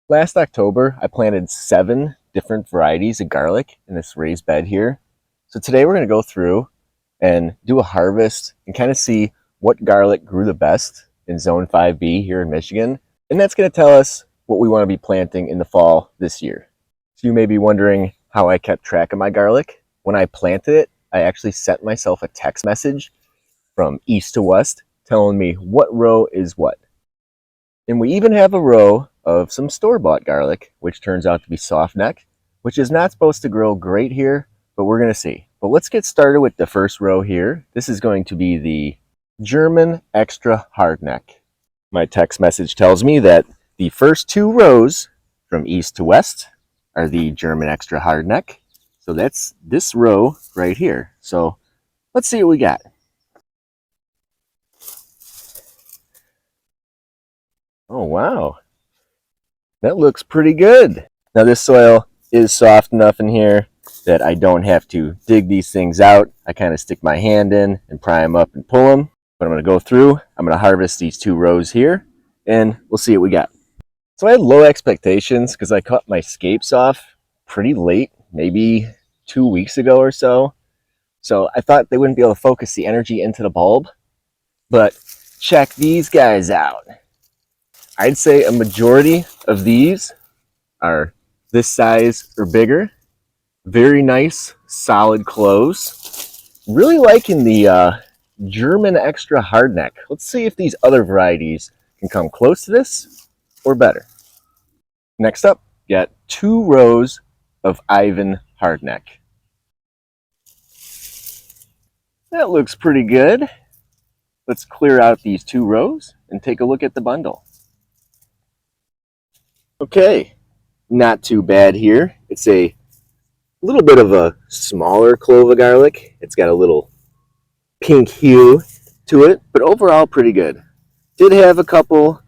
Last October, I planted 7 different varieties of garlic in this raised bed here. So today we're going to go through and do a harvest and kind of see what garlic grew the best in Zone 5B here in Michigan. And that's going to tell us what we want to be planting in the fall this year. So you may be wondering how I kept track of my garlic. When I planted it, I actually sent myself a text message from east to west telling me what row is what. And we even have a row of some store-bought garlic, which turns out to be softneck, which is not supposed to grow great here, but we're going to see. But let's get started with the first row here. This is going to be the German extra hardneck. My text message tells me that the first 2 rows from east to west are the German extra hardneck. So that's this row right here. So let's see what we got. Oh, wow. That looks pretty good. Now this soil is soft enough in here that I don't have to dig these things out. I kind of stick my hand in and pry them up and pull them. But I'm going to go through, I'm going to harvest these 2 rows here, and we'll see what we got. So I had low expectations because I cut my scapes off pretty late, maybe 2 weeks ago or so. So I thought they wouldn't be able to focus the energy into the bulb. But check these guys out. I'd say a majority of these are this size or bigger. Very nice, solid cloves. Really liking the German extra hardneck. Let's see if these other varieties can come close to this or better. Next up, got 2 rows of Ivan hardneck. That looks pretty good. Let's clear out these 2 rows and take a look at the bundle. Okay, not too bad here. It's a little bit of a smaller clove of garlic. It's got a little pink hue to it, but overall pretty good. Did have a couple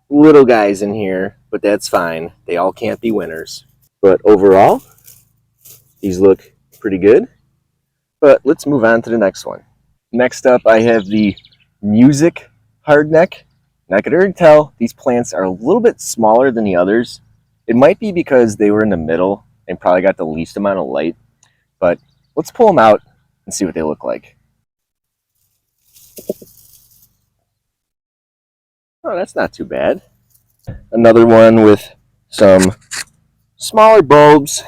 little guys in here, but that's fine. They all can't be winners. But overall, these look pretty good. But let's move on to the next one. Next up, I have the Music hardneck. And I could already tell these plants are a little bit smaller than the others. It might be because they were in the middle and probably got the least amount of light. But let's pull them out and see what they look like. Oh, that's not too bad. Another one with some smaller bulbs.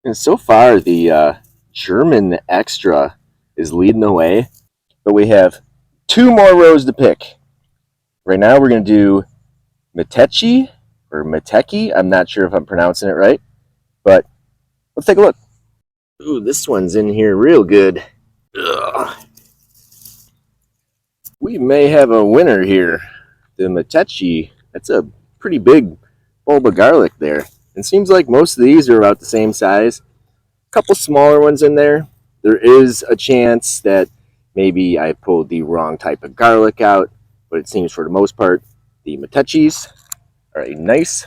And so far, the German extra is leading the way. But we have 2 more rows to pick. Right now we're going to do Metechi or Meteki. I'm not sure if I'm pronouncing it right, but let's take a look. Ooh, this one's in here real good. Ugh. We may have a winner here. The Metechi, that's a pretty big bulb of garlic there. It seems like most of these are about the same size. A couple smaller ones in there. There is a chance that maybe I pulled the wrong type of garlic out. But it seems for the most part, the Metechis are a nice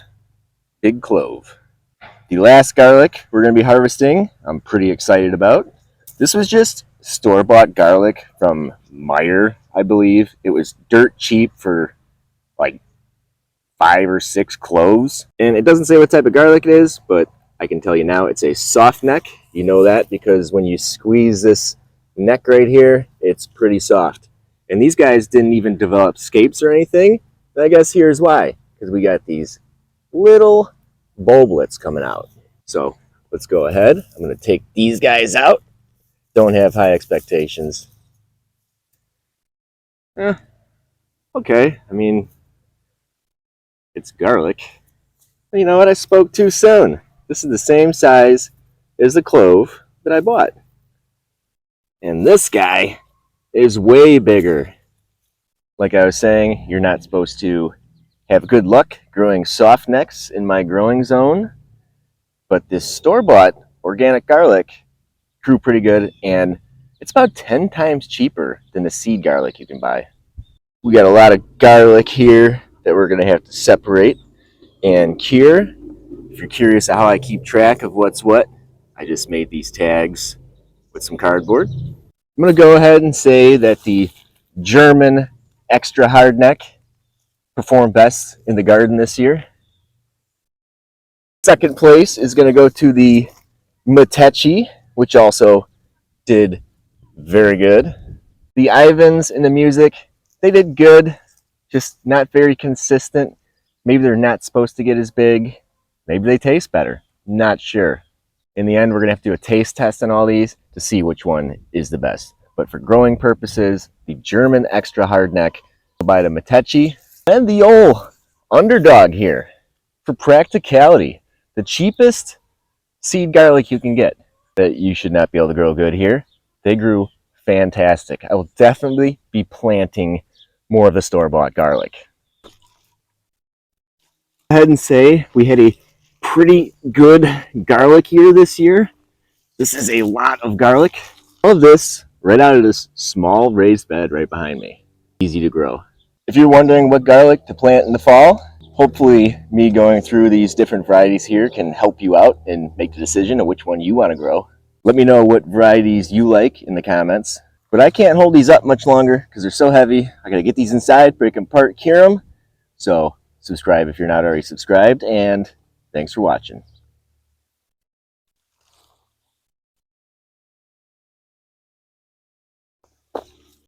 big clove. The last garlic we're going to be harvesting, I'm pretty excited about. This was just store-bought garlic from Meyer, I believe. It was dirt cheap for like 5 or 6 cloves. And it doesn't say what type of garlic it is, but I can tell you now it's a soft neck. You know that because when you squeeze this neck right here, it's pretty soft. And these guys didn't even develop scapes or anything. And I guess here's why. Because we got these little bulblets coming out. So let's go ahead. I'm going to take these guys out. Don't have high expectations. Okay. I mean, it's garlic. But you know what? I spoke too soon. This is the same size as the clove that I bought. And this guy is way bigger. Like I was saying, you're not supposed to have good luck growing soft necks in my growing zone, but this store-bought organic garlic grew pretty good, and it's about 10 times cheaper than the seed garlic you can buy. We got a lot of garlic here that we're going to have to separate and cure. If you're curious how I keep track of what's what, I just made these tags with some cardboard. I'm going to go ahead and say that the German extra hardneck performed best in the garden this year. Second place is going to go to the Matechi, which also did very good. The Ivans in the music, they did good, just not very consistent. Maybe they're not supposed to get as big. Maybe they taste better. Not sure. In the end, we're going to have to do a taste test on all these to see which one is the best. But for growing purposes, the German extra hardneck by the Matechi, and the old underdog here for practicality, the cheapest seed garlic you can get. That you should not be able to grow good here. They grew fantastic. I will definitely be planting more of the store-bought garlic. Go ahead and say we had a pretty good garlic year this year. This is a lot of garlic. All of this right out of this small raised bed right behind me. Easy to grow. If you're wondering what garlic to plant in the fall, hopefully me going through these different varieties here can help you out and make the decision of which one you want to grow. Let me know what varieties you like in the comments. But I can't hold these up much longer because they're so heavy. I gotta get these inside, break them apart, cure them. So subscribe if you're not already subscribed, and thanks for watching.